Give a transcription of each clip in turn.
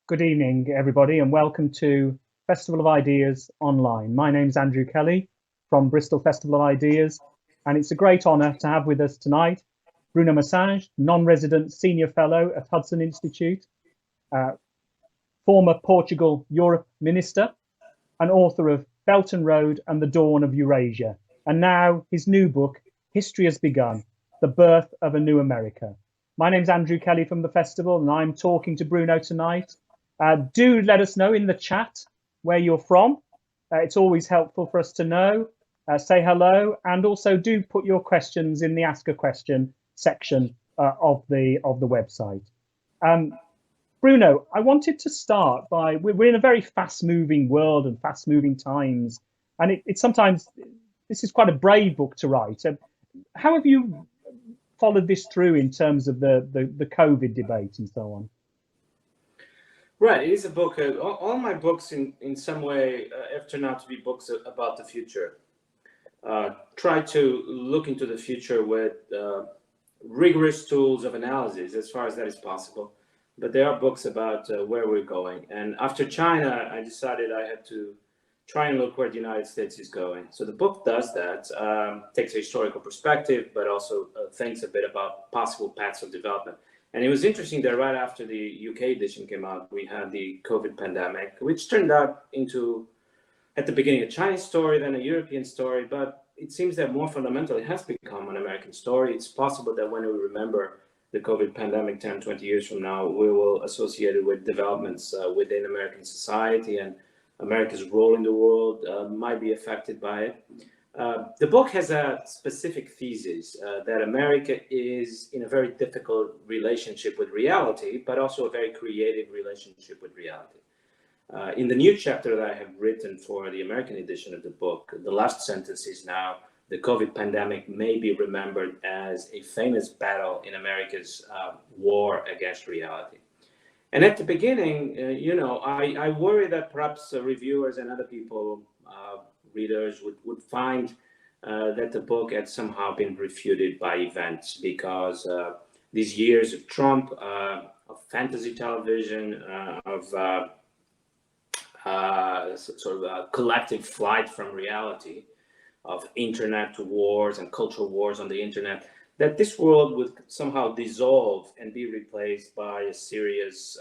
Good evening, everybody, and welcome to Festival of Ideas Online. My name's Andrew Kelly from Bristol Festival of Ideas, and it's a great honour to have with us tonight Bruno Maçães, non-resident senior fellow at Hudson Institute, former Portugal Europe minister, and author of Belt and Road and the Dawn of Eurasia, and now his new book, History Has Begun, The Birth of a New America. My name's Andrew Kelly from the festival, and I'm talking to Bruno tonight. Do let us know in the chat where you're from. It's always helpful for us to know. Say hello, and also do put your questions in the Ask a Question section of the website. Bruno, I wanted to start by, we're in a very fast-moving world and fast-moving times, and it's sometimes, this is quite a brave book to write. How have you followed this through in terms of the COVID debate and so on? Right, it is a book. All my books, in some way, have turned out to be books about the future. Try to look into the future with rigorous tools of analysis, as far as that is possible. But there are books about where we're going. And after China, I decided I had to try and look where the United States is going. So the book does that, takes a historical perspective, but also thinks a bit about possible paths of development. And it was interesting that right after the UK edition came out, we had the COVID pandemic, which turned out into, at the beginning, a Chinese story, then a European story. But it seems that more fundamentally, it has become an American story. It's possible that when we remember the COVID pandemic 10, 20 years from now, we will associate it with developments within American society, and America's role in the world might be affected by it. The book has a specific thesis that America is in a very difficult relationship with reality, but also a very creative relationship with reality. In the new chapter that I have written for the American edition of the book, the last sentence is now, the COVID pandemic may be remembered as a famous battle in America's war against reality. And at the beginning, I worry that perhaps reviewers and other people, readers would find that the book had somehow been refuted by events, because these years of Trump, of fantasy television, of sort of a collective flight from reality, of internet wars and cultural wars on the internet, that this world would somehow dissolve and be replaced by a serious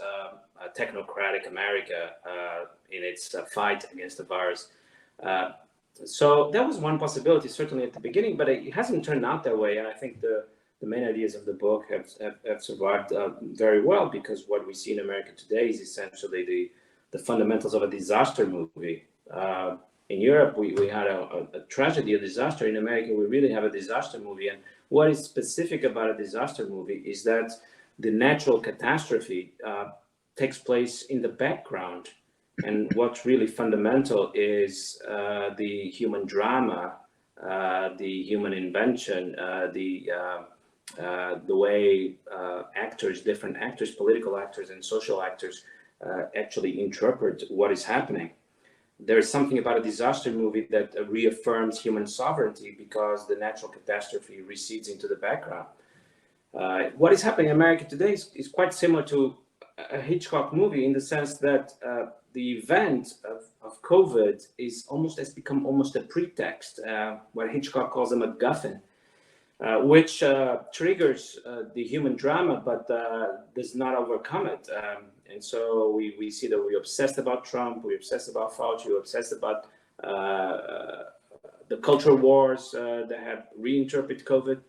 technocratic America in its fight against the virus. So that was one possibility, certainly at the beginning, but it hasn't turned out that way. And I think the main ideas of the book have survived very well, because what we see in America today is essentially the fundamentals of a disaster movie. In Europe, we had a tragedy, a disaster. In America, we really have a disaster movie. And what is specific about a disaster movie is that the natural catastrophe takes place in the background. And what's really fundamental is the human drama, the human invention, the way different actors, political actors and social actors actually interpret what is happening. There is something about a disaster movie that reaffirms human sovereignty, because the natural catastrophe recedes into the background. What is happening in America today is quite similar to a Hitchcock movie, in the sense that the event of COVID has become almost a pretext, what Hitchcock calls a MacGuffin, which triggers the human drama, but does not overcome it. And so we see that we're obsessed about Trump, we're obsessed about Fauci, we're obsessed about the cultural wars that have reinterpreted COVID.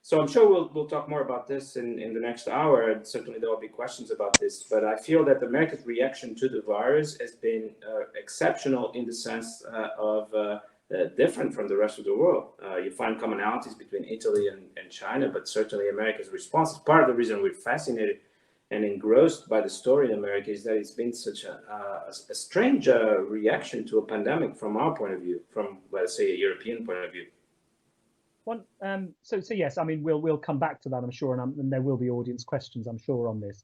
So I'm sure we'll talk more about this in the next hour, and certainly there will be questions about this. But I feel that America's reaction to the virus has been exceptional, in the sense of different from the rest of the world. You find commonalities between Italy and China, but certainly America's response is part of the reason we're fascinated and engrossed by the story in America, is that it's been such a strange reaction to a pandemic from our point of view, from, let's say, a European point of view. So yes, I mean, we'll come back to that, I'm sure, and there will be audience questions, I'm sure, on this.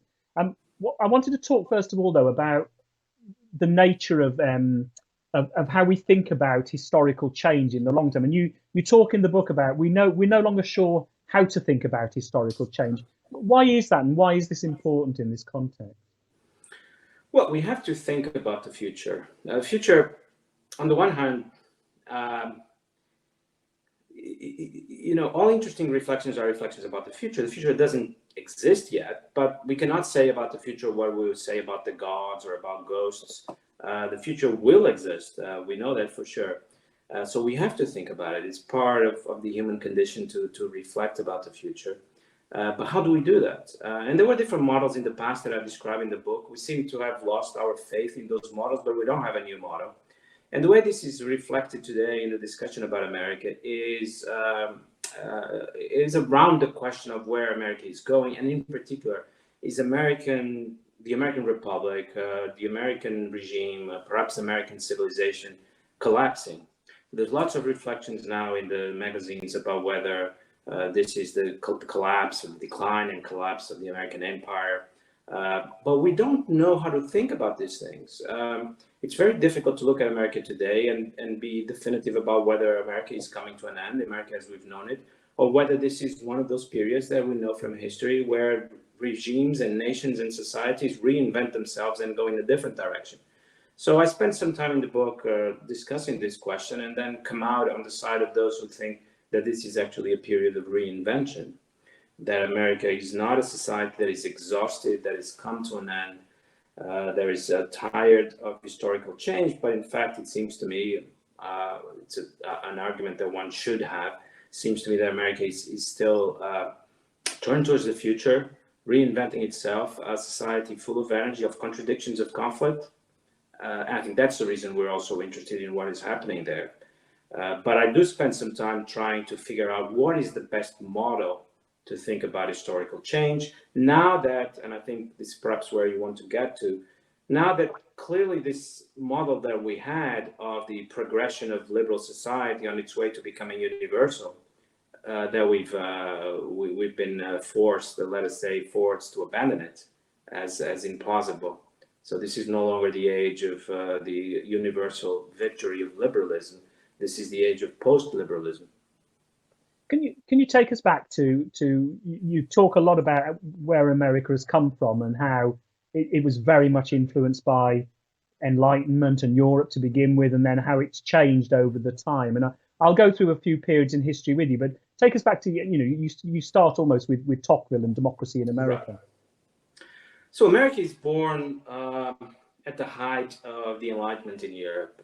What I wanted to talk first of all, though, about the nature of how we think about historical change in the long term. And you talk in the book about we're no longer sure how to think about historical change. Why is that, and why is this important in this context? Well, we have to think about the future. Future, on the one hand, all interesting reflections are reflections about the future. The future doesn't exist yet, but we cannot say about the future what we would say about the gods or about ghosts. The future will exist. We know that for sure. So we have to think about it. It's part of the human condition to reflect about the future. But how do we do that? And there were different models in the past that I describe in the book. We seem to have lost our faith in those models, but we don't have a new model. And the way this is reflected today in the discussion about America is around the question of where America is going, and in particular, is the American Republic, the American regime, perhaps American civilization collapsing? There's lots of reflections now in the magazines about whether this is the collapse, or the decline and collapse of the American empire. But we don't know how to think about these things. It's very difficult to look at America today and be definitive about whether America is coming to an end, America as we've known it, or whether this is one of those periods that we know from history where regimes and nations and societies reinvent themselves and go in a different direction. So I spent some time in the book discussing this question, and then come out on the side of those who think that this is actually a period of reinvention, that America is not a society that is exhausted, that has come to an end, that is tired of historical change. But in fact, it seems to me, it's an argument that one should have, seems to me that America is still turned towards the future, reinventing itself, a society full of energy, of contradictions, of conflict. And I think that's the reason we're also interested in what is happening there. But I do spend some time trying to figure out what is the best model to think about historical change. Now that, and I think this is perhaps where you want to get to, now that clearly this model that we had of the progression of liberal society on its way to becoming universal, that we've been forced, let us say, forced to abandon it as implausible. So this is no longer the age of the universal victory of liberalism. This is the age of post-liberalism. Can you take us back to you talk a lot about where America has come from and how it was very much influenced by Enlightenment and Europe to begin with, and then how it's changed over the time. And I'll go through a few periods in history with you, but take us back to, you start almost with Tocqueville and democracy in America. Right. So America is born at the height of the Enlightenment in Europe.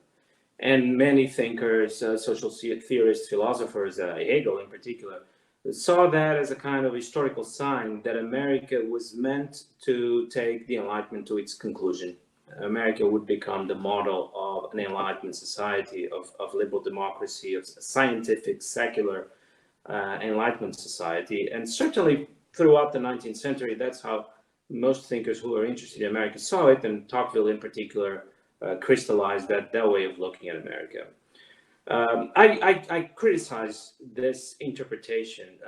And many thinkers, social theorists, philosophers, Hegel in particular, saw that as a kind of historical sign that America was meant to take the Enlightenment to its conclusion. America would become the model of an Enlightenment society, of liberal democracy, of scientific, secular Enlightenment society. And certainly throughout the 19th century, that's how most thinkers who are interested in America saw it, and Tocqueville in particular crystallized that way of looking at America. I criticize this interpretation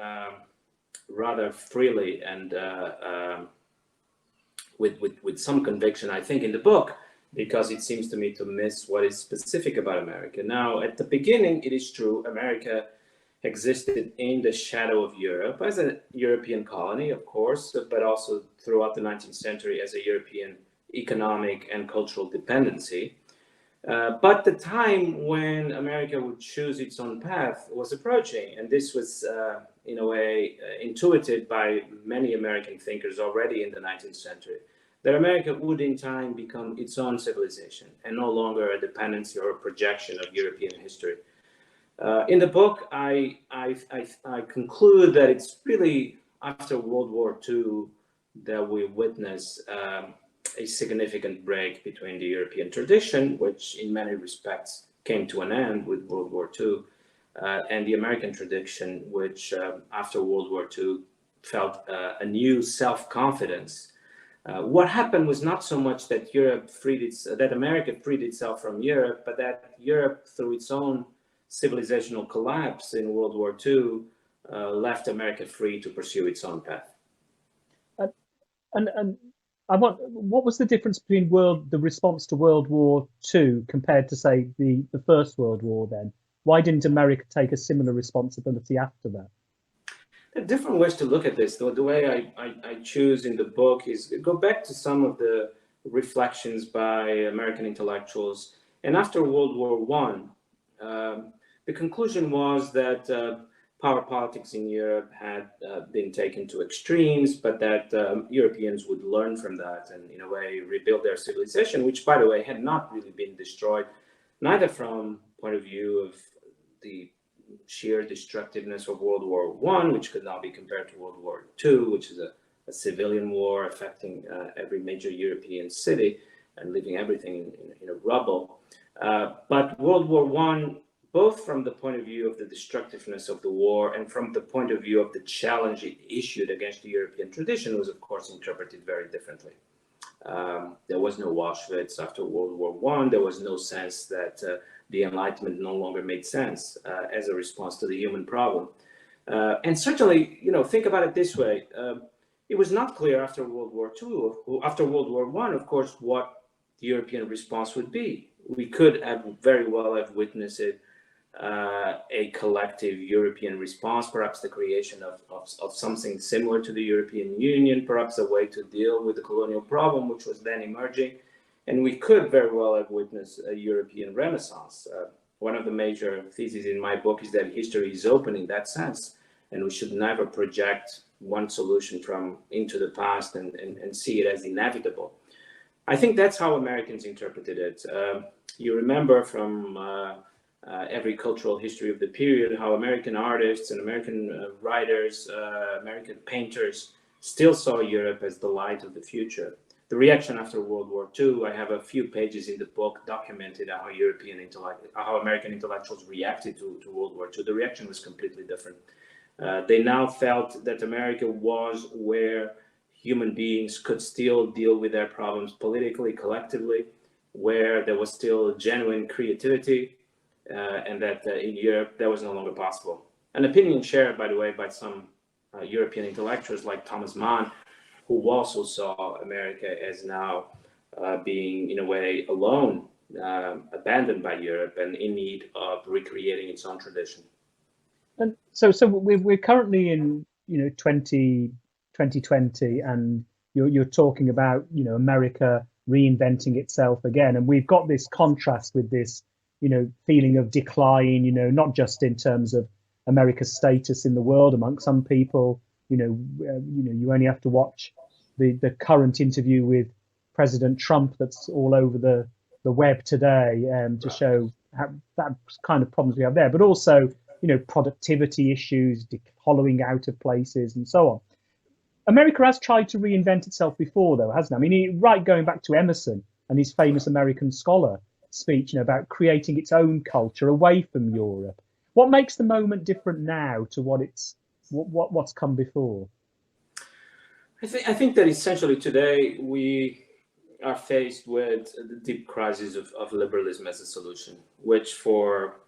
rather freely and with some conviction, I think, in the book, because it seems to me to miss what is specific about America. Now, at the beginning, it is true, America existed in the shadow of Europe as a European colony, of course, but also throughout the 19th century as a European economic and cultural dependency. But the time when America would choose its own path was approaching, and this was in a way intuited by many American thinkers already in the 19th century, that America would in time become its own civilization and no longer a dependency or a projection of European history. In the book, I conclude that it's really after World War II that we witness a significant break between the European tradition, which in many respects came to an end with World War II, and the American tradition, which after World War II felt a new self-confidence. What happened was not so much that that America freed itself from Europe, but that Europe, through its own civilizational collapse in World War II, left America free to pursue its own path. And what was the difference between the response to World War II compared to, say, the First World War then? Why didn't America take a similar responsibility after that? There are different ways to look at this. The way I choose in the book is go back to some of the reflections by American intellectuals. And after World War I, the conclusion was that power politics in Europe had been taken to extremes, but that Europeans would learn from that and, in a way, rebuild their civilization, which, by the way, had not really been destroyed, neither from point of view of the sheer destructiveness of World War I, which could now be compared to World War II, which is a civilian war affecting every major European city and leaving everything in a rubble. But World War I, both from the point of view of the destructiveness of the war and from the point of view of the challenge it issued against the European tradition, was of course interpreted very differently. There was no Auschwitz after World War I. There was no sense that the Enlightenment no longer made sense as a response to the human problem. And certainly, think about it this way. It was not clear after World War II, after World War I, of course, what the European response would be. We could have very well have witnessed a collective European response, perhaps the creation of something similar to the European Union, perhaps a way to deal with the colonial problem, which was then emerging. And we could very well have witnessed a European Renaissance. One of the major theses in my book is that history is open in that sense, and we should never project one solution into the past and see it as inevitable. I think that's how Americans interpreted it. You remember from every cultural history of the period how American artists and American writers, American painters still saw Europe as the light of the future. The reaction after World War II, I have a few pages in the book documented how American intellectuals reacted to World War II. The reaction was completely different. They now felt that America was where human beings could still deal with their problems politically, collectively, where there was still genuine creativity, and that in Europe that was no longer possible. An opinion shared, by the way, by some European intellectuals like Thomas Mann, who also saw America as now being, in a way, alone, abandoned by Europe and in need of recreating its own tradition. And so we're currently in 2020, and you're talking about America reinventing itself again, and we've got this contrast with this feeling of decline, not just in terms of America's status in the world amongst some people. You only have to watch the current interview with President Trump that's all over the web today to show how, that kind of problems we have there, but also productivity issues, hollowing out of places, and so on. America has tried to reinvent itself before, though, hasn't it? I mean, going back to Emerson and his famous American Scholar speech, about creating its own culture away from Europe. What makes the moment different now to what's come before? I think that essentially today we are faced with the deep crisis of liberalism as a solution, which for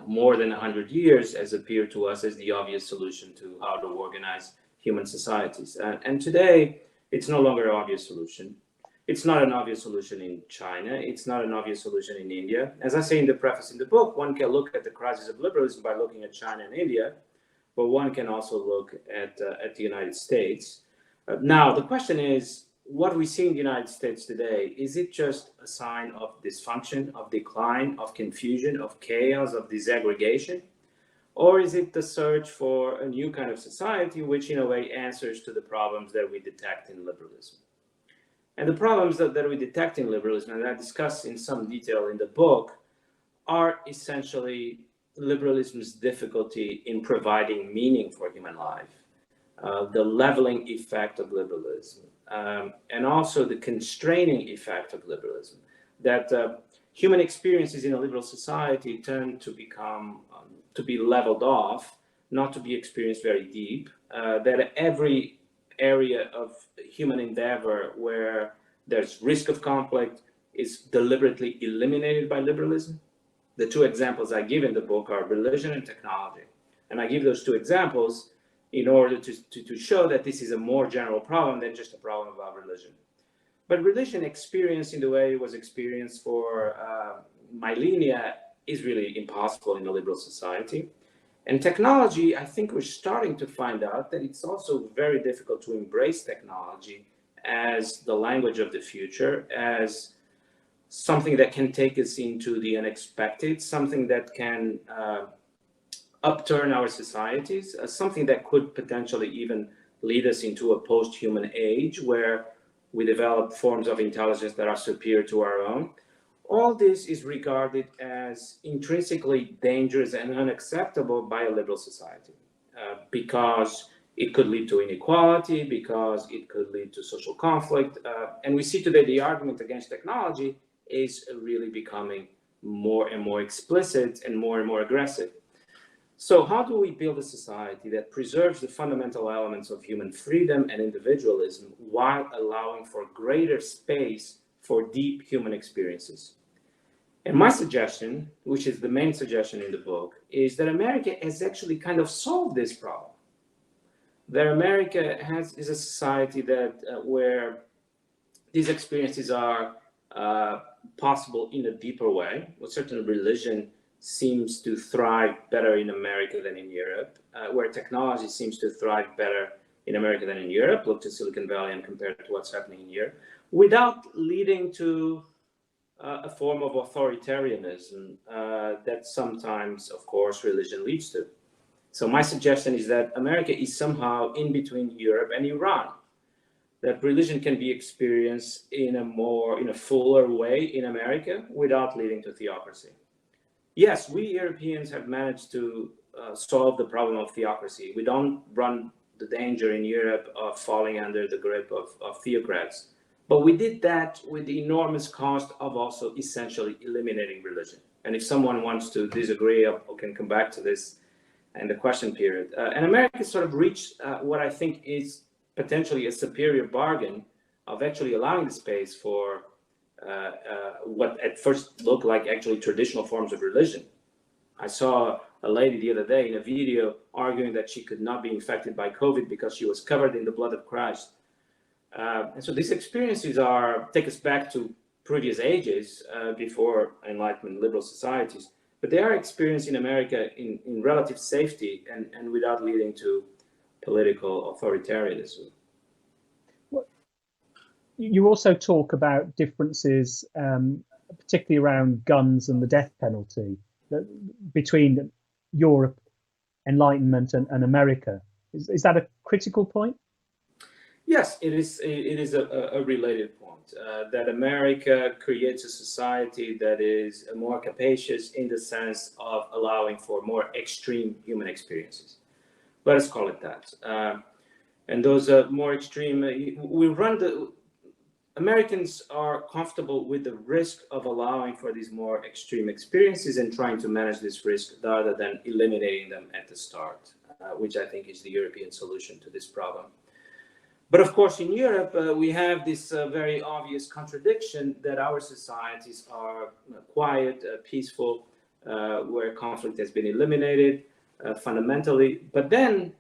more than 100 years has appeared to us as the obvious solution to how to organize human societies. And today, it's no longer an obvious solution. It's not an obvious solution in China. It's not an obvious solution in India. As I say in the preface in the book, one can look at the crisis of liberalism by looking at China and India, but one can also look at the United States. Now, the question is, what we see in the United States today, is it just a sign of dysfunction, of decline, of confusion, of chaos, of disaggregation? Or is it the search for a new kind of society which, in a way, answers to the problems that we detect in liberalism? And the problems that we detect in liberalism, and I discuss in some detail in the book, are essentially liberalism's difficulty in providing meaning for human life, the leveling effect of liberalism, and also the constraining effect of liberalism, that human experiences in a liberal society tend to become, to be leveled off, not to be experienced very deep, that every area of human endeavor where there's risk of conflict is deliberately eliminated by liberalism. The two examples I give in the book are religion and technology. And I give those two examples in order to show that this is a more general problem than just a problem about religion. But religion experienced in the way it was experienced for millennia is really impossible in a liberal society. And technology, I think we're starting to find out that it's also very difficult to embrace technology as the language of the future, as something that can take us into the unexpected, something that can upturn our societies, something that could potentially even lead us into a post-human age where we develop forms of intelligence that are superior to our own. All this is regarded as intrinsically dangerous and unacceptable by a liberal society because it could lead to inequality, because it could lead to social conflict. And we see today the argument against technology is really becoming more and more explicit and more aggressive. So how do we build a society that preserves the fundamental elements of human freedom and individualism while allowing for greater space for deep human experiences? And my suggestion, which is the main suggestion in the book, is that America has actually kind of solved this problem. That America is a society that where these experiences are possible in a deeper way. Well, certain religion seems to thrive better in America than in Europe, where technology seems to thrive better in America than in Europe. Look to Silicon Valley and compare it to what's happening in Europe, without leading to a form of authoritarianism that sometimes, of course, religion leads to. So my suggestion is that America is somehow in between Europe and Iran, that religion can be experienced in a fuller way in America without leading to theocracy. Yes, we Europeans have managed to solve the problem of theocracy. We don't run the danger in Europe of falling under the grip of theocrats. But we did that with the enormous cost of also essentially eliminating religion. And if someone wants to disagree, I can come back to this in the question period. And America sort of reached what I think is potentially a superior bargain of actually allowing the space for what at first looked like actually traditional forms of religion. I saw a lady the other day in a video arguing that she could not be infected by COVID because she was covered in the blood of Christ. And so these experiences take us back to previous ages before Enlightenment liberal societies, but they are experienced in America in relative safety and without leading to political authoritarianism. You also talk about differences, particularly around guns and the death penalty, between Europe, Enlightenment, and America. Is that a critical point? Yes, it is. It is a related point that America creates a society that is more capacious in the sense of allowing for more extreme human experiences. Let us call it that. And those more extreme, Americans are comfortable with the risk of allowing for these more extreme experiences and trying to manage this risk rather than eliminating them at the start, which I think is the European solution to this problem. But of course, in Europe, we have this very obvious contradiction that our societies are quiet, peaceful, where conflict has been eliminated fundamentally. But then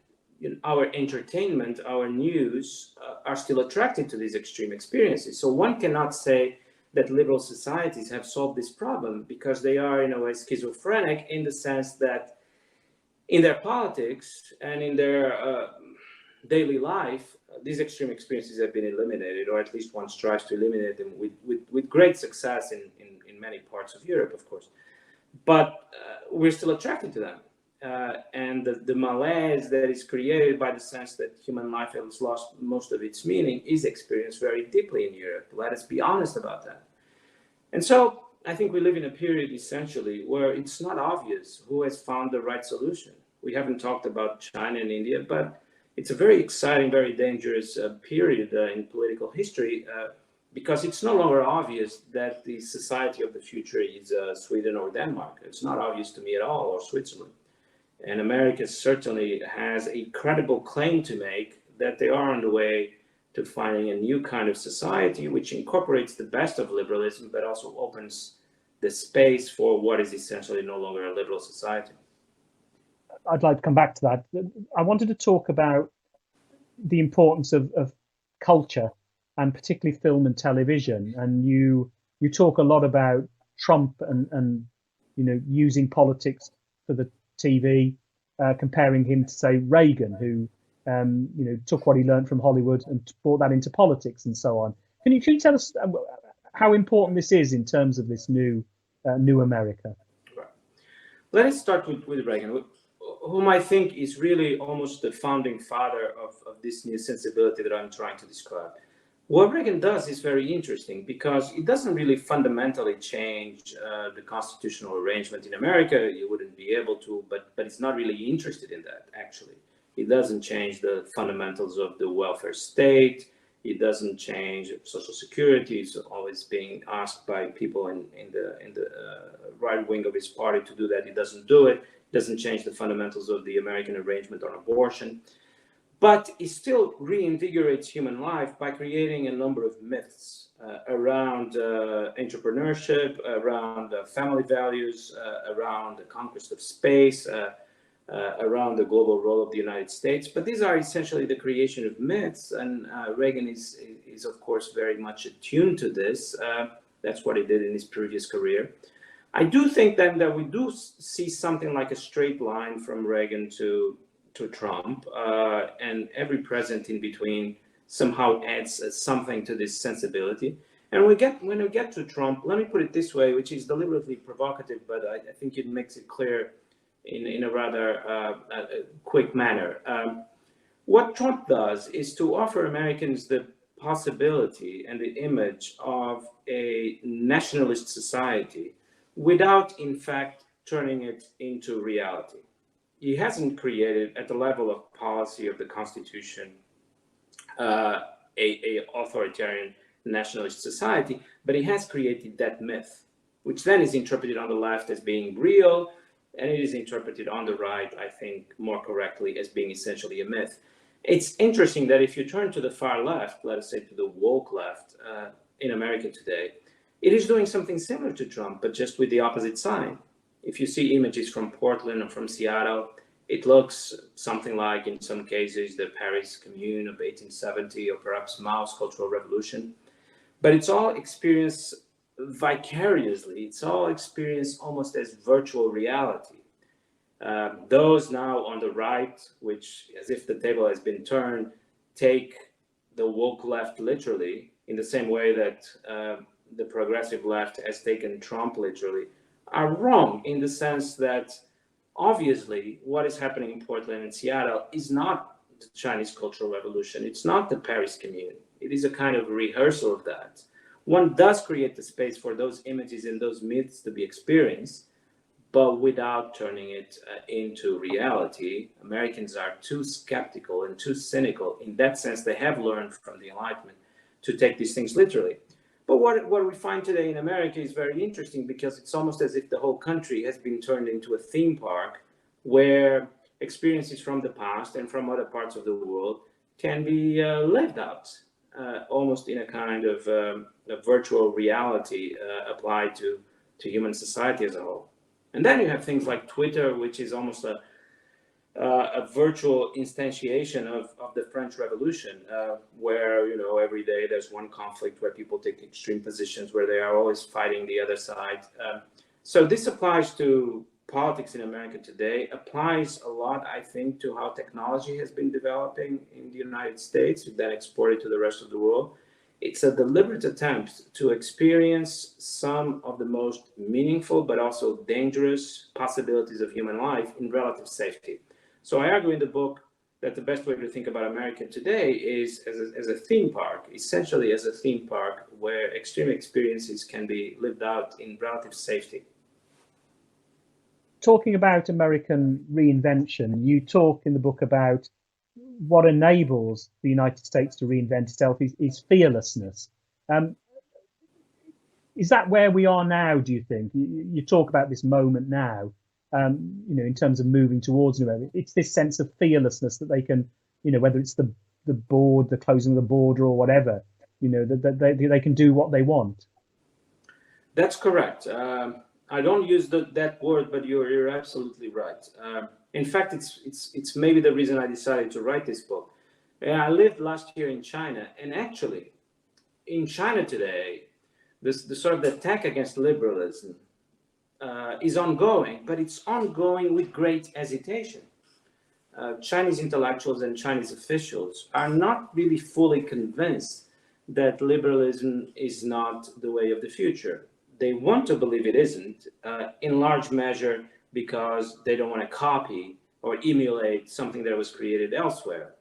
our entertainment, our news are still attracted to these extreme experiences. So one cannot say that liberal societies have solved this problem because they are in a way schizophrenic in the sense that in their politics and in their daily life, these extreme experiences have been eliminated, or at least one strives to eliminate them with great success in many parts of Europe, of course. But we're still attracted to them. And the malaise that is created by the sense that human life has lost most of its meaning is experienced very deeply in Europe. Let us be honest about that. And so I think we live in a period essentially where it's not obvious who has found the right solution. We haven't talked about China and India, but it's a very exciting, very dangerous period in political history because it's no longer obvious that the society of the future is Sweden or Denmark. It's not obvious to me at all, or Switzerland. And America certainly has a credible claim to make that they are on the way to finding a new kind of society which incorporates the best of liberalism, but also opens the space for what is essentially no longer a liberal society. I'd like to come back to that. I wanted to talk about the importance of culture, and particularly film and television. And you talk a lot about Trump and using politics for the TV, comparing him to, say, Reagan, who took what he learned from Hollywood and brought that into politics and so on. Can you tell us how important this is in terms of this new America? Right. Let us start with Reagan, whom I think is really almost the founding father of this new sensibility that I'm trying to describe. What Reagan does is very interesting because it doesn't really fundamentally change the constitutional arrangement in America. You wouldn't be able to, but it's not really interested in that, actually. It doesn't change the fundamentals of the welfare state. It doesn't change Social Security. It's always being asked by people in the right wing of his party to do that. It doesn't do it. It doesn't change the fundamentals of the American arrangement on abortion. But it still reinvigorates human life by creating a number of myths around entrepreneurship, around family values, around the conquest of space, around the global role of the United States. But these are essentially the creation of myths, and Reagan is of course very much attuned to this. That's what he did in his previous career. I do think then that we do see something like a straight line from Reagan to Trump, and every president in between somehow adds something to this sensibility. And when we get to Trump, let me put it this way, which is deliberately provocative, but I think it makes it clear in a rather quick manner. What Trump does is to offer Americans the possibility and the image of a nationalist society without, in fact, turning it into reality. He hasn't created, at the level of policy of the Constitution, a authoritarian nationalist society, but he has created that myth, which then is interpreted on the left as being real, and it is interpreted on the right, I think, more correctly as being essentially a myth. It's interesting that if you turn to the far left, let us say to the woke left in America today, it is doing something similar to Trump, but just with the opposite sign. If you see images from Portland or from Seattle, it looks something like, in some cases, the Paris Commune of 1870 or perhaps Mao's Cultural Revolution. But it's all experienced vicariously. It's all experienced almost as virtual reality. Those now on the right, which, as if the table has been turned, take the woke left literally in the same way that the progressive left has taken Trump literally, are wrong in the sense that obviously what is happening in Portland and Seattle is not the Chinese Cultural Revolution. It's not the Paris Commune. It is a kind of rehearsal of that. One does create the space for those images and those myths to be experienced, but without turning it into reality. Americans are too skeptical and too cynical. In that sense, they have learned from the Enlightenment to take these things literally. But what we find today in America is very interesting because it's almost as if the whole country has been turned into a theme park where experiences from the past and from other parts of the world can be lived out almost in a kind of a virtual reality applied to human society as a whole. And then you have things like Twitter, which is almost a virtual instantiation of the French Revolution, where, you know, every day there's one conflict where people take extreme positions, where they are always fighting the other side. So this applies to politics in America today, applies a lot, I think, to how technology has been developing in the United States, then exported to the rest of the world. It's a deliberate attempt to experience some of the most meaningful but also dangerous possibilities of human life in relative safety. So I argue in the book that the best way to think about America today is as a theme park, essentially as a theme park where extreme experiences can be lived out in relative safety. Talking about American reinvention, you talk in the book about what enables the United States to reinvent itself is fearlessness. Is that where we are now, do you think? You talk about this moment now, in terms of moving towards new era. It's this sense of fearlessness that they can, whether it's the closing of the border or whatever, that they can do what they want. That's correct. I don't use that word, but you're absolutely right. In fact, it's maybe the reason I decided to write this book. I lived last year in China, and actually, in China today, the sort of attack against liberalism is ongoing, but it's ongoing with great hesitation. Chinese intellectuals and Chinese officials are not really fully convinced that liberalism is not the way of the future. They want to believe it isn't, in large measure because they don't want to copy or emulate something that was created elsewhere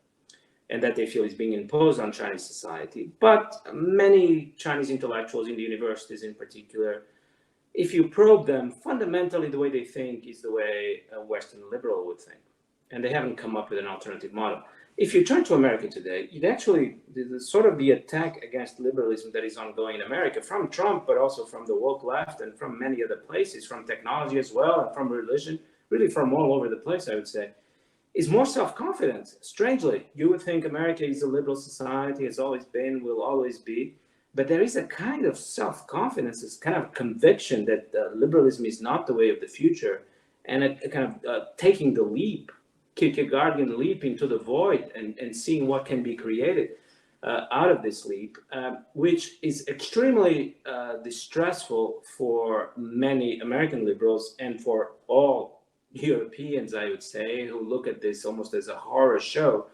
and that they feel is being imposed on Chinese society. But many Chinese intellectuals in the universities in particular, if you probe them, fundamentally the way they think is the way a Western liberal would think. And they haven't come up with an alternative model. If you turn to America today, it actually, the attack against liberalism that is ongoing in America from Trump, but also from the woke left and from many other places, from technology as well, and from religion, really from all over the place, I would say, is more self-confident. Strangely, you would think America is a liberal society, has always been, will always be, but there is a kind of self-confidence, this kind of conviction that liberalism is not the way of the future, and a kind of taking the leap, Kierkegaardian leap into the void and seeing what can be created out of this leap, which is extremely distressful for many American liberals and for all Europeans, I would say, who look at this almost as a horror show.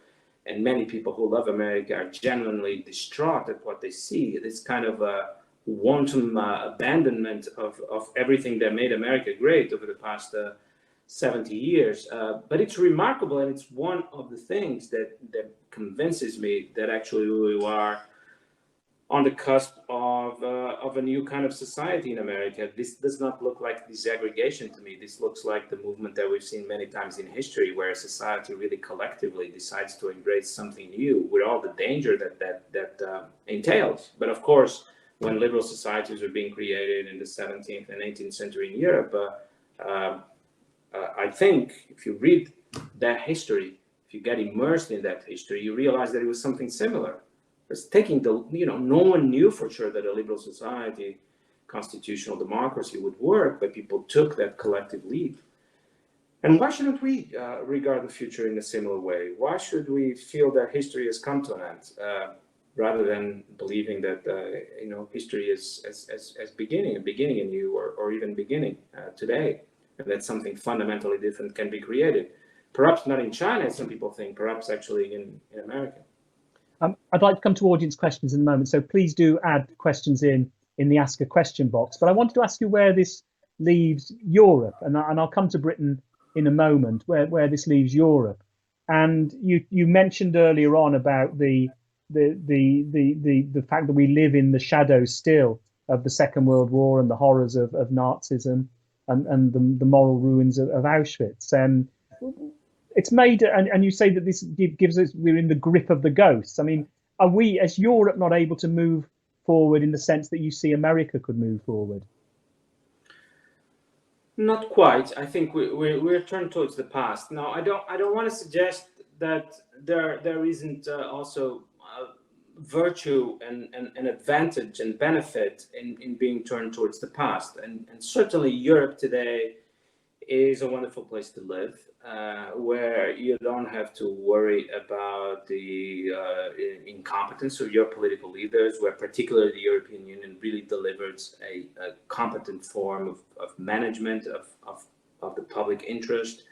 And many people who love America are genuinely distraught at what they see, this kind of wanton abandonment of everything that made America great over the past 70 years. But it's remarkable, and it's one of the things that convinces me that actually we are on the cusp of a new kind of society in America. This does not look like desegregation to me. This looks like the movement that we've seen many times in history, where society really collectively decides to embrace something new with all the danger that entails. But of course, when liberal societies were being created in the 17th and 18th century in Europe, I think if you read that history, if you get immersed in that history, you realize that it was something similar. It's taking no one knew for sure that a liberal society, constitutional democracy would work, but people took that collective leap. And why shouldn't we regard the future in a similar way? Why should we feel that history has come to an end, rather than believing that history is as beginning anew, or even beginning today, and that something fundamentally different can be created? Perhaps not in China, as some people think, perhaps actually in America. I'd like to come to audience questions in a moment, so please do add questions in the Ask a Question box. But I wanted to ask you where this leaves Europe, and I'll come to Britain in a moment, where this leaves Europe. And you mentioned earlier on about the fact that we live in the shadows still of the Second World War and the horrors of Nazism and the moral ruins of Auschwitz. And it's made, and you say that this gives us, we're in the grip of the ghosts. I mean, are we, as Europe, not able to move forward in the sense that you see America could move forward? Not quite. I think we're turned towards the past. Now, I don't want to suggest that there isn't also virtue and advantage and benefit in being turned towards the past. And certainly Europe today is a wonderful place to live, where you don't have to worry about the incompetence of your political leaders, where particularly the European Union really delivers a competent form of management of the public interest,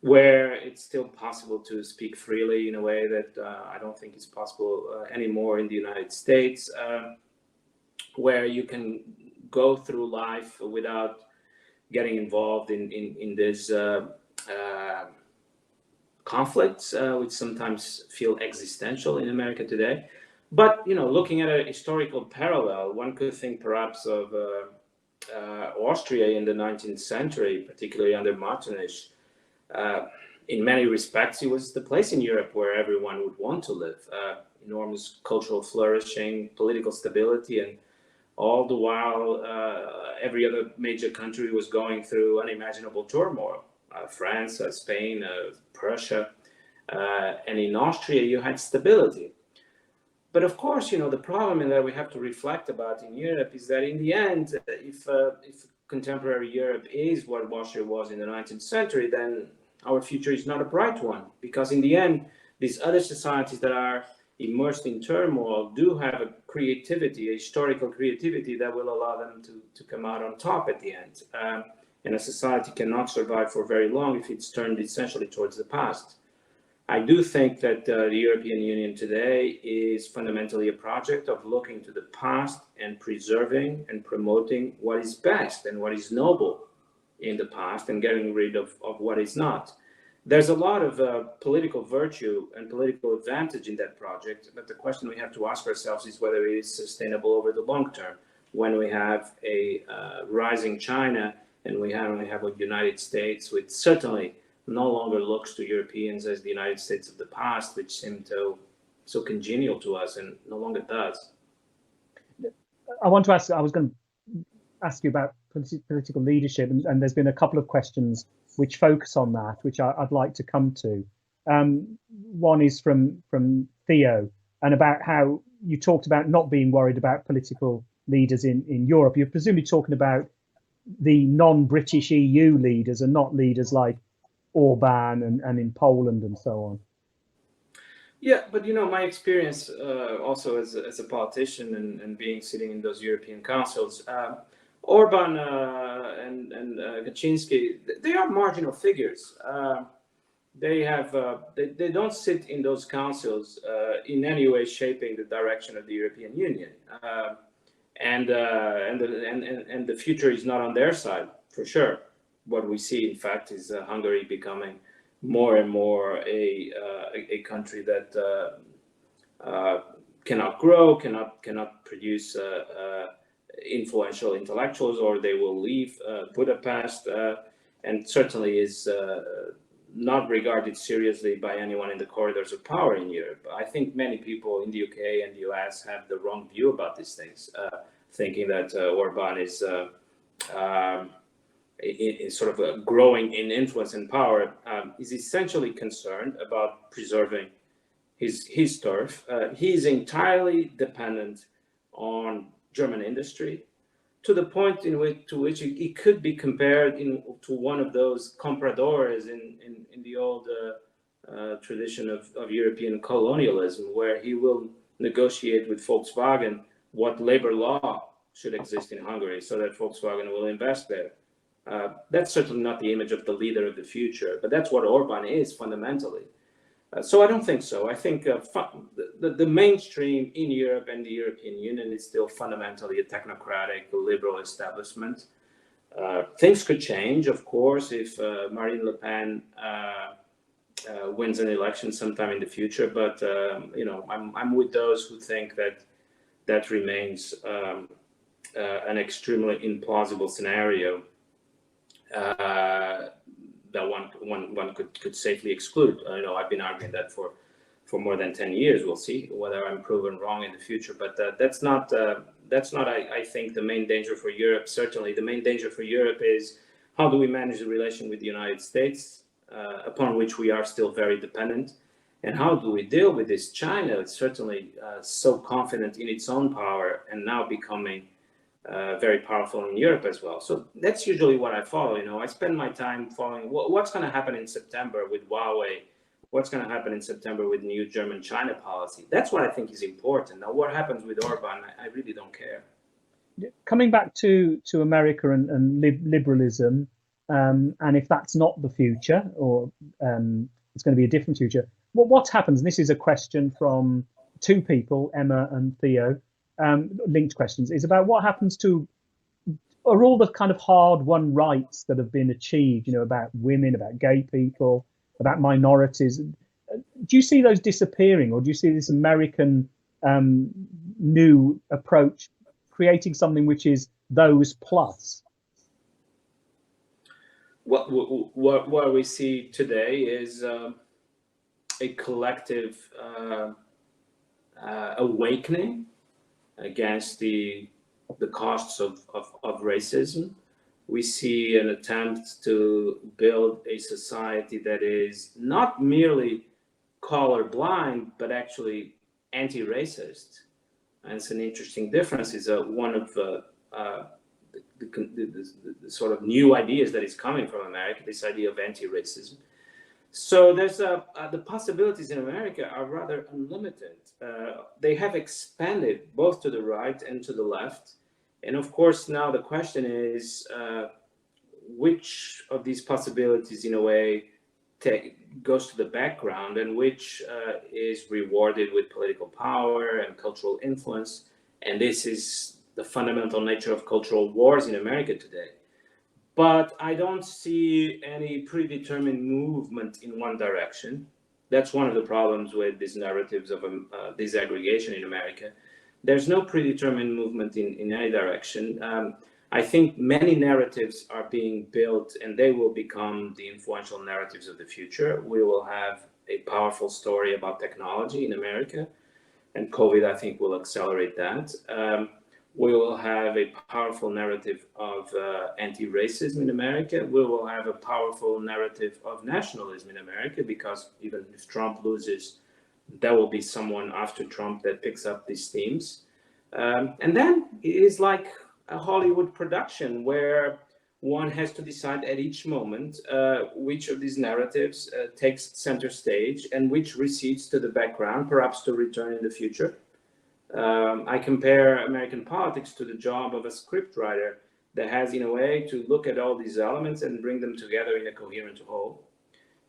where it's still possible to speak freely in a way that I don't think is possible anymore in the United States, where you can go through life without getting involved in these conflicts, which sometimes feel existential in America today. But looking at a historical parallel, one could think perhaps of Austria in the 19th century, particularly under Metternich. In many respects, it was the place in Europe where everyone would want to live. Enormous cultural flourishing, political stability, and all the while, every other major country was going through unimaginable turmoil. France, Spain, Prussia, and in Austria, you had stability. But of course, the problem that we have to reflect about in Europe is that in the end, if contemporary Europe is what Austria was in the 19th century, then our future is not a bright one. Because in the end, these other societies that are immersed in turmoil do have a creativity, a historical creativity that will allow them to come out on top at the end. and a society cannot survive for very long if it's turned essentially towards the past. I do think that the European Union today is fundamentally a project of looking to the past and preserving and promoting what is best and what is noble in the past and getting rid of what is not. There's a lot of political virtue and political advantage in that project, but the question we have to ask ourselves is whether it is sustainable over the long term when we have a rising China and we have a United States which certainly no longer looks to Europeans as the United States of the past, which seemed so congenial to us and no longer does. I was going to ask you about political leadership, and there's been a couple of questions which focus on that, which I'd like to come to. One is from Theo, and about how you talked about not being worried about political leaders in Europe. You're presumably talking about the non-British EU leaders and not leaders like Orban and in Poland and so on. Yeah, but my experience also as a politician and being sitting in those European councils, Orban and Kaczynski, they are marginal figures. They don't sit in those councils in any way shaping the direction of the European Union, and the future is not on their side for sure. What we see, in fact, is Hungary becoming more and more a country that cannot grow, cannot produce influential intellectuals, or they will leave Budapest, and certainly is not regarded seriously by anyone in the corridors of power in Europe. I think many people in the UK and the US have the wrong view about these things, thinking that Orban is sort of growing in influence and power, is essentially concerned about preserving his turf. He's entirely dependent on German industry, to the point to which it could be compared to one of those compradores in the old tradition of European colonialism, where he will negotiate with Volkswagen what labor law should exist in Hungary so that Volkswagen will invest there. That's certainly not the image of the leader of the future, but that's what Orban is fundamentally. So I don't think so. I think the mainstream in Europe and the European Union is still fundamentally a technocratic, liberal establishment. Things could change, of course, if Marine Le Pen wins an election sometime in the future. But I'm with those who think that remains an extremely implausible scenario that one could safely exclude. I've been arguing that for more than 10 years. We'll see whether I'm proven wrong in the future, but that's not I think the main danger for Europe. Certainly the main danger for Europe is how do we manage the relation with the United States, upon which we are still very dependent, and how do we deal with this China? It's certainly so confident in its own power and now becoming very powerful in Europe as well. So that's usually what I follow. I spend my time following what's going to happen in September with Huawei, what's going to happen in September with new German-China policy. That's what I think is important. Now, what happens with Orban, I really don't care. Coming back to America and liberalism, and if that's not the future, or it's going to be a different future, what happens? And this is a question from two people, Emma and Theo. Linked questions, is about what happens are all the kind of hard-won rights that have been achieved, about women, about gay people, about minorities. Do you see those disappearing, or do you see this American new approach creating something which is those plus? What we see today is a collective awakening against the costs of racism. We see an attempt to build a society that is not merely colorblind, but actually anti-racist. And it's an interesting difference. It's one of the sort of new ideas that is coming from America, this idea of anti-racism. So there's the possibilities in America are rather unlimited. They have expanded both to the right and to the left. And of course, now the question is, which of these possibilities, in a way, goes to the background and which is rewarded with political power and cultural influence. And this is the fundamental nature of cultural wars in America today. But I don't see any predetermined movement in one direction. That's one of the problems with these narratives of disaggregation in America. There's no predetermined movement in any direction. I think many narratives are being built, and they will become the influential narratives of the future. We will have a powerful story about technology in America, and COVID, I think, will accelerate that. We will have a powerful narrative of anti-racism in America. We will have a powerful narrative of nationalism in America, because even if Trump loses, there will be someone after Trump that picks up these themes. And then it is like a Hollywood production where one has to decide at each moment which of these narratives takes center stage and which recedes to the background, perhaps to return in the future. I compare American politics to the job of a scriptwriter that has, in a way, to look at all these elements and bring them together in a coherent whole.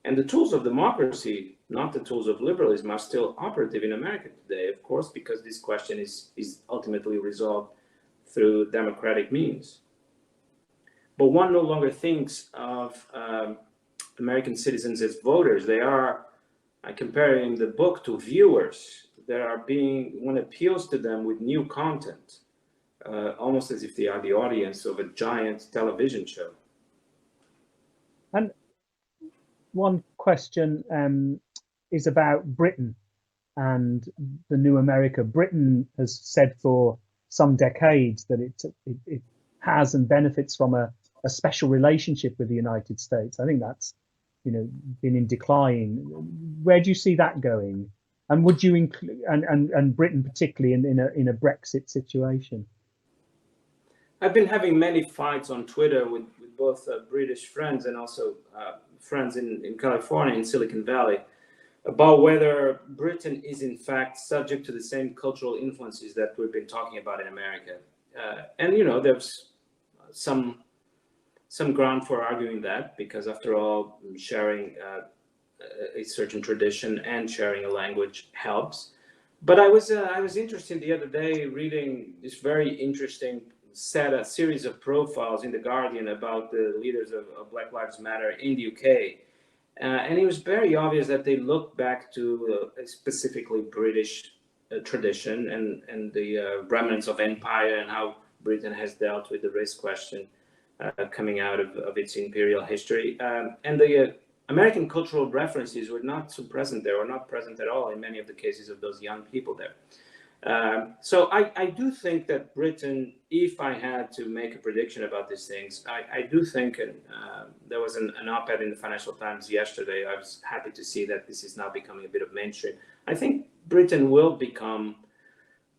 And the tools of democracy, not the tools of liberalism, are still operative in America today, of course, because this question is ultimately resolved through democratic means. But one no longer thinks of American citizens as voters. They are, I compare in the book, to viewers. One appeals to them with new content, almost as if they are the audience of a giant television show. And one question is about Britain and the new America. Britain has said for some decades that it has and benefits from a special relationship with the United States. I think that's been in decline. Where do you see that going? And would you include and Britain particularly in a Brexit situation? I've been having many fights on Twitter with both British friends and also friends in California, in Silicon Valley, about whether Britain is in fact subject to the same cultural influences that we've been talking about in America. And there's some ground for arguing that, because after all, sharing a certain tradition and sharing a language helps. But I was interested the other day reading this very interesting series of profiles in The Guardian about the leaders of Black Lives Matter in the UK. And it was very obvious that they look back to a specifically British tradition and the remnants of empire and how Britain has dealt with the race question coming out of its imperial history. And the American cultural references were not so present there, or not present at all in many of the cases of those young people there. So I do think that Britain, if I had to make a prediction about these things, I do think, and there was an op-ed in the Financial Times yesterday, I was happy to see that this is now becoming a bit of mainstream. I think Britain will become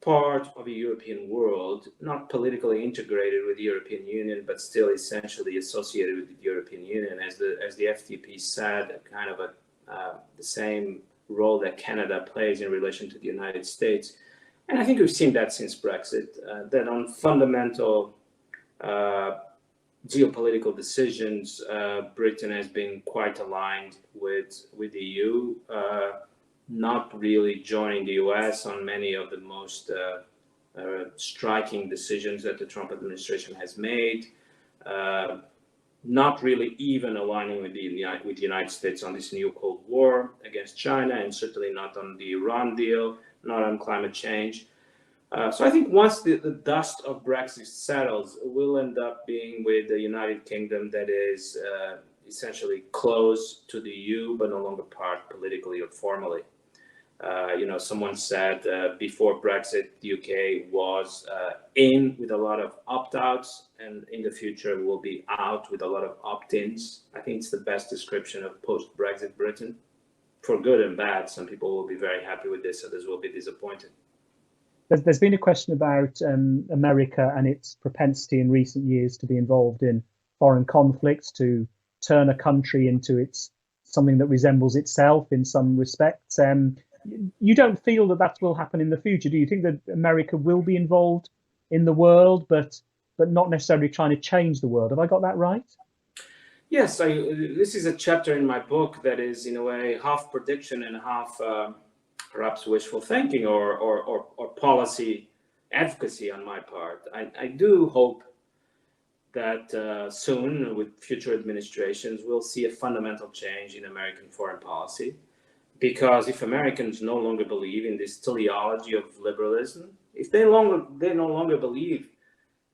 part of a European world, not politically integrated with the European Union, but still essentially associated with the European Union, as the FTP said, kind of the same role that Canada plays in relation to the United States. And I think we've seen that since Brexit, that on fundamental geopolitical decisions, Britain has been quite aligned with the EU, not really joining the US on many of the most striking decisions that the Trump administration has made, not really even aligning with the United States on this new Cold War against China, and certainly not on the Iran deal, not on climate change. So I think once the dust of Brexit settles, we'll end up being with the United Kingdom that is essentially close to the EU, but no longer part politically or formally. Someone said before Brexit, the UK was in with a lot of opt-outs, and in the future will be out with a lot of opt-ins. I think it's the best description of post-Brexit Britain, for good and bad. Some people will be very happy with this, others will be disappointed. There's been a question about America and its propensity in recent years to be involved in foreign conflicts, to turn a country into something that resembles itself in some respects. You don't feel that will happen in the future, do you? Think that America will be involved in the world, but not necessarily trying to change the world? Have I got that right? Yes, this is a chapter in my book that is, in a way, half prediction and half perhaps wishful thinking or policy advocacy on my part. I do hope that soon, with future administrations, we'll see a fundamental change in American foreign policy. Because if Americans no longer believe in this teleology of liberalism, if they no longer believe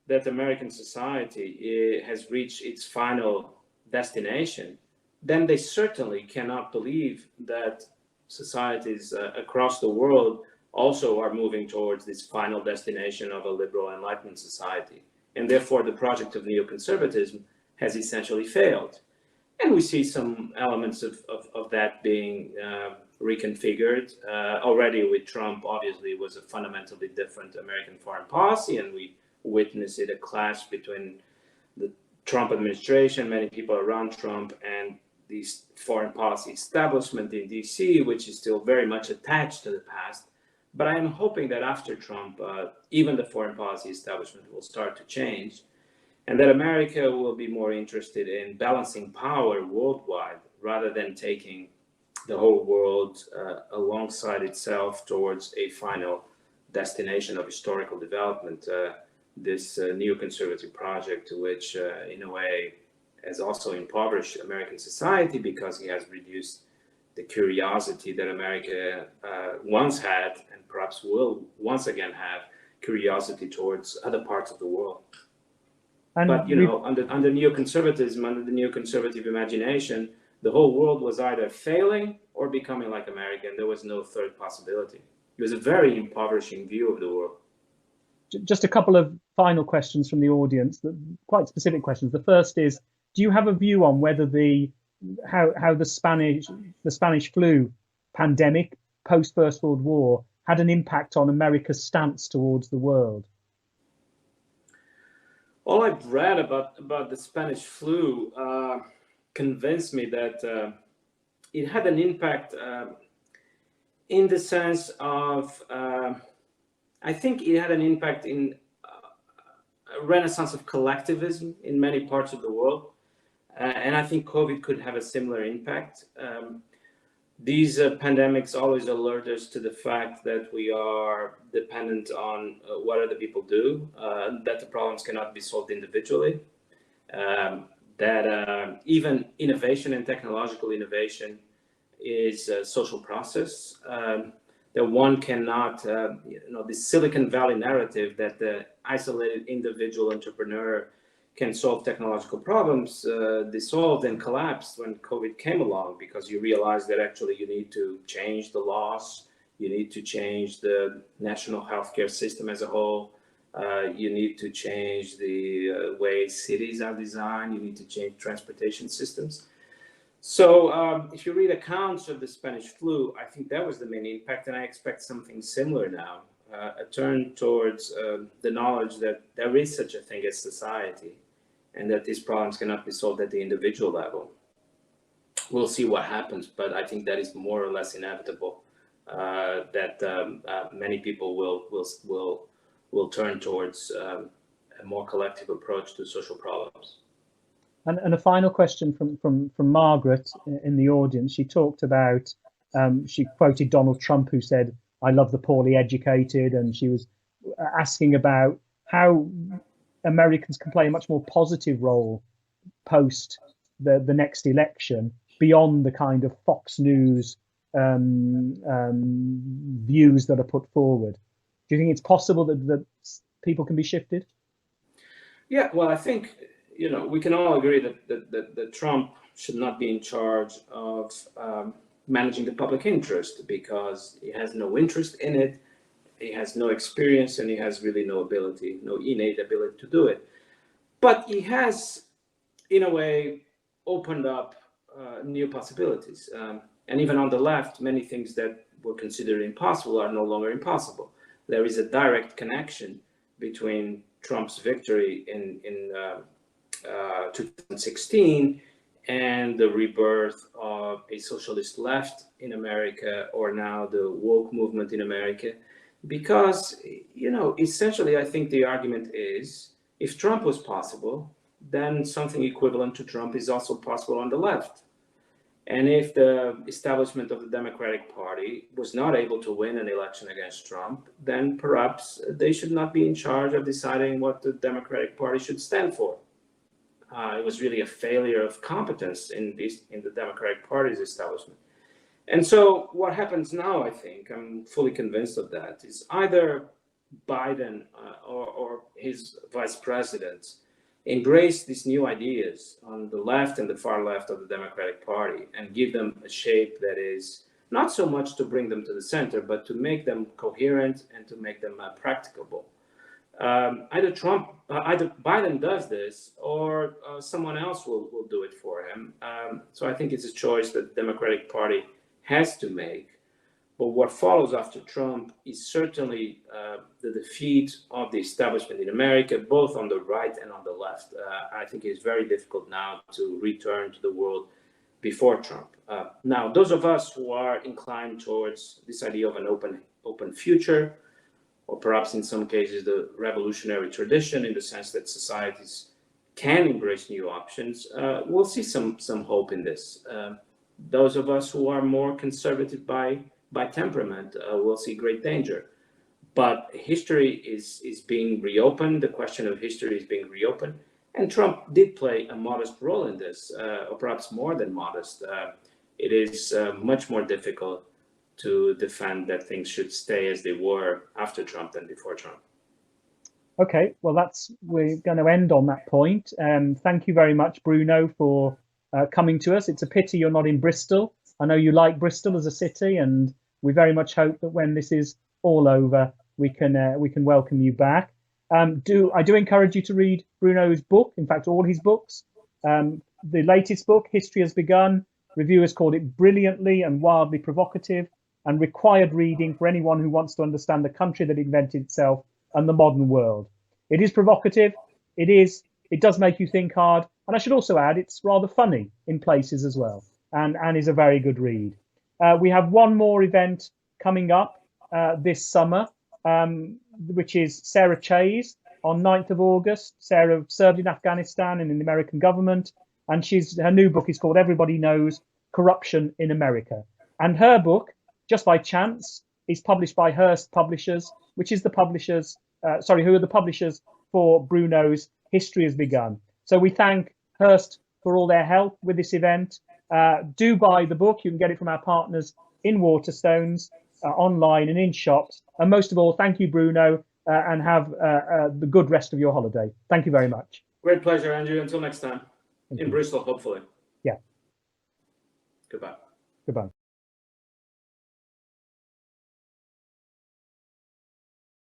that American society has reached its final destination, then they certainly cannot believe that societies across the world also are moving towards this final destination of a liberal Enlightenment society. And therefore, the project of neoconservatism has essentially failed. And we see some elements of that being reconfigured. Already with Trump, obviously, was a fundamentally different American foreign policy, and we witnessed a clash between the Trump administration, many people around Trump, and the foreign policy establishment in DC, which is still very much attached to the past. But I am hoping that after Trump, even the foreign policy establishment will start to change, and that America will be more interested in balancing power worldwide rather than taking the whole world alongside itself towards a final destination of historical development. This neoconservative project, which in a way has also impoverished American society because he has reduced the curiosity that America once had and perhaps will once again have, curiosity towards other parts of the world. And but under neoconservatism, under the neoconservative imagination, the whole world was either failing or becoming like America, and there was no third possibility. It was a very impoverishing view of the world. Just a couple of final questions from the audience, quite specific questions. The first is, do you have a view on whether how the Spanish flu pandemic post First World War had an impact on America's stance towards the world? All I've read about the Spanish flu convinced me that it had an impact in the sense of, I think it had an impact in a renaissance of collectivism in many parts of the world. And I think COVID could have a similar impact. These pandemics always alert us to the fact that we are dependent on what other people do, that the problems cannot be solved individually, that even innovation and technological innovation is a social process, that one cannot, the Silicon Valley narrative that the isolated individual entrepreneur can solve technological problems dissolved and collapsed when COVID came along, because you realize that actually you need to change the laws, you need to change the national healthcare system as a whole, you need to change the way cities are designed, you need to change transportation systems. So if you read accounts of the Spanish flu, I think that was the main impact, and I expect something similar now, a turn towards the knowledge that there is such a thing as society, and that these problems cannot be solved at the individual level. We'll see what happens, but I think that is more or less inevitable, that many people will turn towards a more collective approach to social problems. And a final question from Margaret in the audience. She talked about, she quoted Donald Trump, who said, "I love the poorly educated," and she was asking about how Americans can play a much more positive role post the next election, beyond the kind of Fox News views that are put forward. Do you think it's possible that people can be shifted? Yeah, well, I think we can all agree that Trump should not be in charge of managing the public interest, because he has no interest in it. He has no experience, and he has really no innate ability to do it. But he has, in a way, opened up new possibilities. And even on the left, many things that were considered impossible are no longer impossible. There is a direct connection between Trump's victory in 2016 and the rebirth of a socialist left in America, or now the woke movement in America. Because, essentially, I think the argument is, if Trump was possible, then something equivalent to Trump is also possible on the left. And if the establishment of the Democratic Party was not able to win an election against Trump, then perhaps they should not be in charge of deciding what the Democratic Party should stand for. It was really a failure of competence in the Democratic Party's establishment. And so what happens now, I think, I'm fully convinced of that, is either Biden or his vice presidents embrace these new ideas on the left and the far left of the Democratic Party and give them a shape that is not so much to bring them to the center, but to make them coherent and to make them practicable. Either Biden does this or someone else will do it for him. So I think it's a choice that the Democratic Party has to make. But what follows after Trump is certainly the defeat of the establishment in America, both on the right and on the left. I think it's very difficult now to return to the world before Trump. Now, those of us who are inclined towards this idea of an open future, or perhaps in some cases the revolutionary tradition, in the sense that societies can embrace new options, we'll see some hope in this. Those of us who are more conservative by temperament will see great danger. But history is being reopened. The question of history is being reopened. And Trump did play a modest role in this, or perhaps more than modest. It is much more difficult to defend that things should stay as they were after Trump than before Trump. Okay, well, we're going to end on that point. Thank you very much, Bruno, for coming to us. It's a pity you're not in Bristol. I know you like Bristol as a city, and we very much hope that when this is all over, we can welcome you back. I do encourage you to read Bruno's book. In fact, all his books. The latest book, History Has Begun. Reviewers called it brilliantly and wildly provocative, and required reading for anyone who wants to understand the country that invented itself and the modern world. It is provocative. It does make you think hard, and I should also add it's rather funny in places as well, and is a very good read. We have one more event coming up this summer, which is Sarah Chayes on 9th of August. Sarah served in Afghanistan and in the American government, and her new book is called Everybody Knows Corruption in America. And her book, just by chance, is published by Hurst Publishers, which is the publishers, who are the publishers for Bruno's History Has Begun. So we thank Hurst for all their help with this event. Do buy the book. You can get it from our partners in Waterstones, online and in shops. And most of all, thank you, Bruno, and have the good rest of your holiday. Thank you very much. Great pleasure, Andrew. Until next time. In Bristol, hopefully. Yeah. Goodbye.